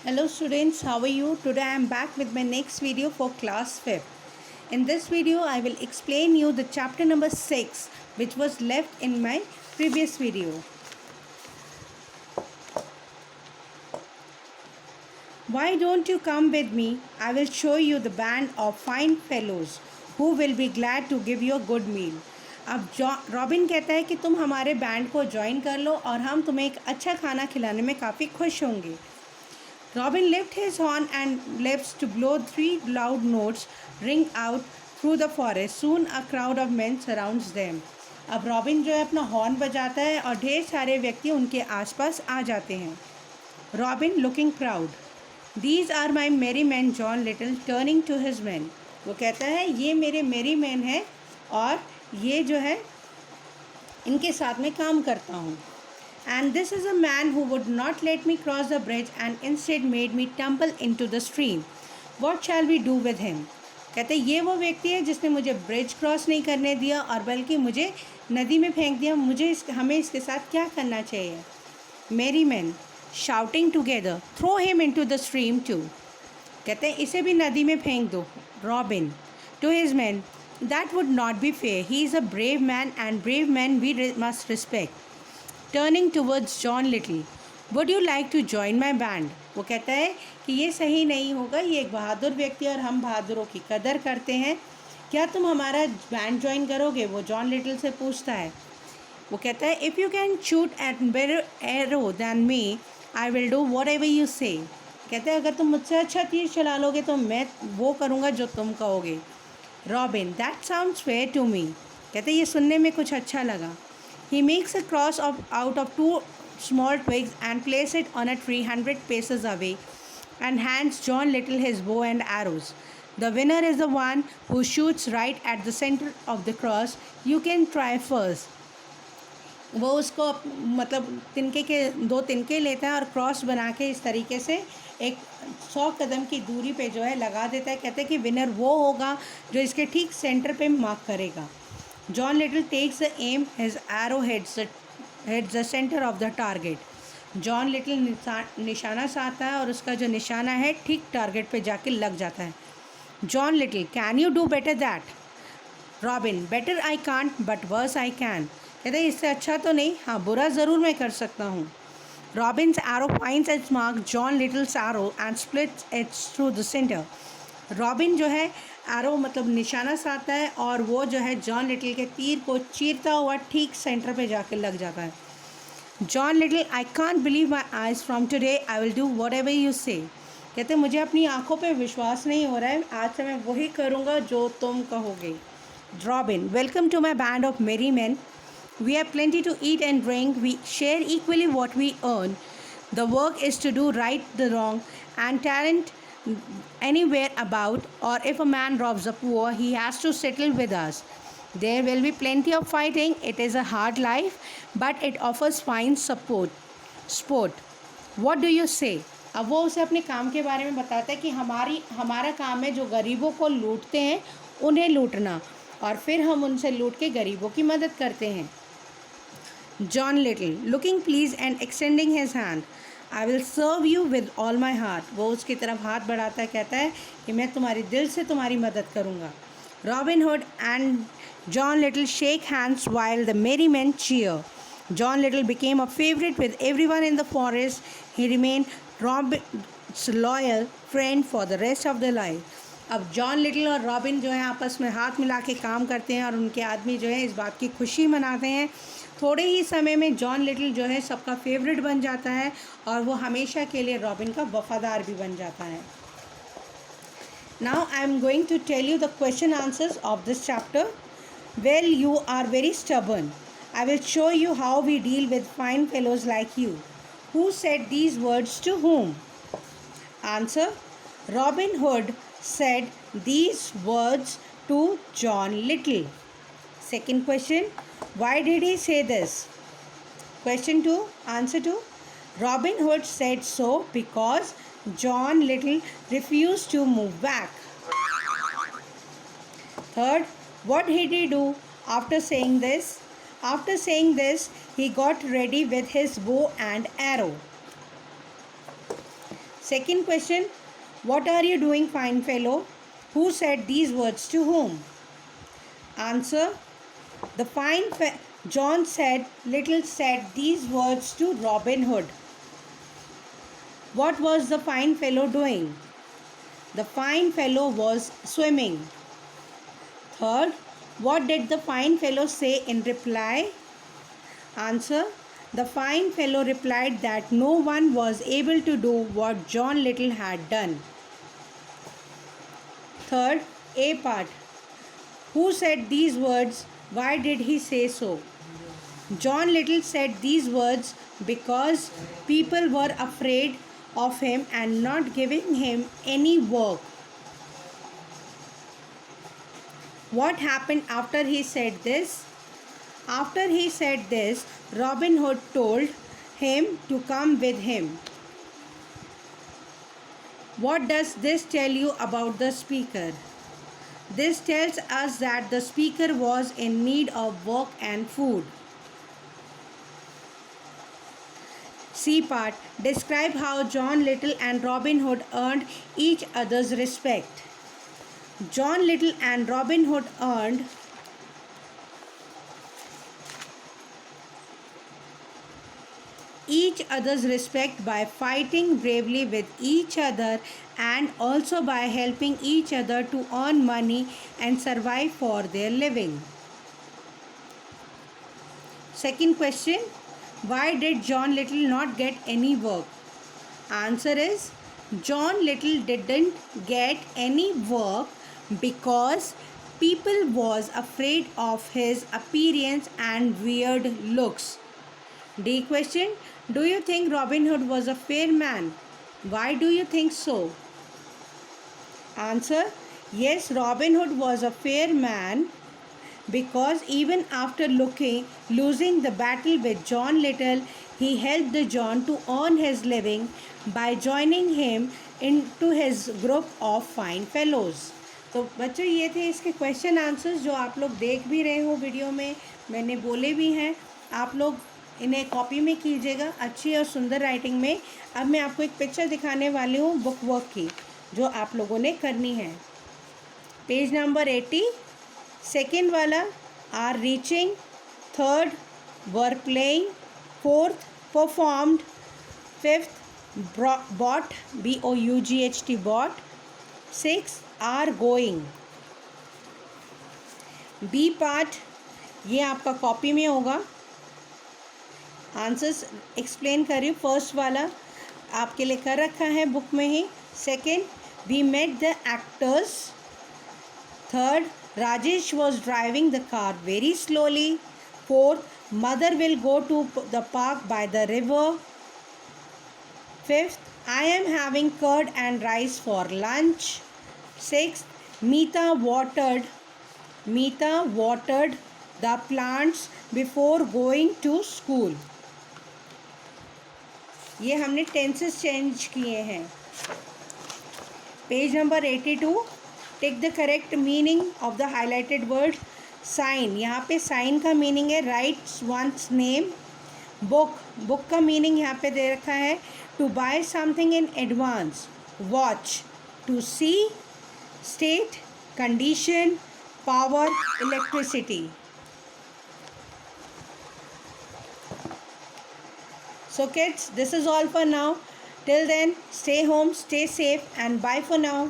Hello students, how are you? Today I am back with my next video for class 5th. In this video I will explain you the chapter number 6 which was left in my previous video. Why don't you come with me? I will show you the band of fine fellows who will be glad to give you a good meal. अब robin कहता है कि तुम हमारे band को join कर लो और हम तुम्हें एक अच्छा खाना खिलाने में काफ़ी खुश होंगे. Robin left his horn and left to blow 3 loud notes ring out through the forest. Soon a crowd of men surrounds them. अब रॉबिन जो है अपना हॉर्न बजाता है और ढेर सारे व्यक्ति उनके आसपास आ जाते हैं. Robin looking proud. These are my merry men, John Little turning to his men. वो कहता है ये मेरे मेरी मैन है और ये जो है इनके साथ में काम करता हूँ. And this is a man who would not let me cross the bridge and instead made me tumble into the stream. What shall we do with him? कहते ये वो व्यक्ति है जिसने मुझे ब्रिज क्रॉस नहीं करने दिया और बल्कि मुझे नदी में फेंक दिया. हमें इसके साथ क्या करना चाहिए? Merry man shouting together throw him into the stream too. कहते हैं इसे भी नदी में फेंक दो. Robin to his man that would not be fair. He is a brave man and brave man we must respect. Turning towards John Little. Would you like to join my band. वो कहता है कि ये सही नहीं होगा, ये एक बहादुर व्यक्ति और हम बहादुरों की कदर करते हैं. क्या तुम हमारा बैंड ज्वाइन करोगे? वो जॉन लिटिल से पूछता है. वो कहता है if you can shoot at better arrow than me I will do what ever you से. कहते हैं अगर तुम मुझसे अच्छा तीर चला लोगे तो मैं वो करूँगा जो तुम कहोगे. Robin that sounds fair to me. कहते ये सुनने में कुछ अच्छा लगा. He makes a cross out of 2 small twigs and places it on a tree 100 paces away and hands John Little his bow and arrows. The winner is the one who shoots right at the center of the cross. You can try first. वो उसको मतलब तिनके के 2 तिनके लेता है और cross बना के इस तरीके से एक 100 कदम की दूरी पे जो है लगा देता है. कहते हैं कि विनर वो होगा जो इसके ठीक सेंटर पे मार्क करेगा. John Little takes the aim. His arrow hits the center of the target. John Little निशाना साधता है और उसका जो निशाना है ठीक टारगेट पे जाके लग जाता है. John Little, can you do better that? Robin, better I can't, but worse I can. कहते हैं इससे अच्छा तो नहीं, हाँ बुरा ज़रूर मैं कर सकता हूँ. Robin's arrow finds its mark, John Little's arrow, and splits it through the center. Robin जो है एरो मतलब निशाना साधता है और वो जो है जॉन लिटिल के तीर को चीरता हुआ ठीक सेंटर पे जाके लग जाता है. John little I can't believe my eyes from today I will do what ever you से. कहते मुझे अपनी आंखों पे विश्वास नहीं हो रहा है, आज से मैं वही करूँगा जो तुम कहोगे. Robin welcome to my band of merry man. We have plenty to eat and drink. We share equally what we earn. The work is to do right the wrong and talent anywhere about, or if a man robs the poor he has to settle with us. There will be plenty of fighting. It is a hard life but it offers fine sport. What do you say? अब वो उसे अपने काम के बारे में बताता है कि हमारा काम है जो गरीबों को लूटते हैं उन्हें लूटना और फिर हम उनसे लूट के गरीबों की मदद करते हैं. John Little looking please and extending his hand. I will serve you with all my heart. वो उसकी तरफ हाथ बढ़ाता है, कहता है कि मैं तुम्हारी दिल से तुम्हारी मदद करूँगा. Robin Hood and John Little shake hands while the merry men cheer. John Little became a favourite with every one in the forest. He remain Robin's loyal friend for the rest of the life. अब John Little और Robin जो है आपस में हाथ मिला के काम करते हैं और उनके आदमी जो है इस बात की खुशी मनाते हैं. थोड़े ही समय में जॉन लिटिल जो है सबका फेवरेट बन जाता है और वो हमेशा के लिए रॉबिन का वफादार भी बन जाता है. Now I am going to tell you the question answers of this chapter. Well you are very stubborn. I will show you how we deal with fine fellows like you. Who said these words to whom? Answer Robin Hood said these words to John Little. Second question, why did he say this? Question 2, answer to Robin Hood said so because John Little refused to move back. Third, what did he do after saying this? After saying this, he got ready with his bow and arrow. Second question, what are you doing, fine fellow? Who said these words to whom? Answer, John Little said these words to Robin Hood. What was the fine fellow doing? The fine fellow was swimming. Third, what did the fine fellow say in reply? Answer, the fine fellow replied that no one was able to do what John Little had done. Third, A part. Who said these words? Why did he say so? John Little said these words because people were afraid of him and not giving him any work. What happened after he said this? After he said this, Robin Hood told him to come with him. What does this tell you about the speaker? This tells us that the speaker was in need of work and food. C part. Describe how John Little and Robin Hood earned each other's respect. John Little and Robin Hood earned each other's respect by fighting bravely with each other and also by helping each other to earn money and survive for their living. Second question, why did John Little not get any work? Answer is, John Little didn't get any work because people was afraid of his appearance and weird looks. D question, do you think Robin Hood was a fair man? Why do you think so? Answer, yes, Robin Hood was a fair man because even after losing the battle with John Little, he helped the John to earn his living by joining him into his group of fine fellows. तो बच्चों ये थे इसके question answers जो आप लोग देख भी रहे हो वीडियो में, मैंने बोले भी हैं. आप लोग इन्हें कॉपी में कीजिएगा अच्छी और सुंदर राइटिंग में. अब मैं आपको एक पिक्चर दिखाने वाली हूँ बुक वर्क की जो आप लोगों ने करनी है. Page number 80. सेकेंड वाला, are reaching. Third, were playing. Fourth, performed. Fifth, bought, BOUGHT bought. Six, are going. B part ये आपका कॉपी में होगा. आंसर्स एक्सप्लेन कर रही हूँ. फर्स्ट वाला आपके लिए कर रखा है बुक में ही. Second, we met the actors. Third, Rajesh was driving the car very slowly. Fourth, mother will go to the park by the river. Fifth, I am having curd and rice for lunch. Sixth, Meeta watered the plants before going to school. ये हमने tenses change किए हैं. Page number 82. Take the correct meaning of the highlighted word. Sign, यहाँ पे sign का meaning है write one's name. Book का meaning यहाँ पे दे रखा है to buy something in advance. Watch, to see. State, condition, power, electricity. So kids, this is all for now. Till then, stay home, stay safe, and bye for now.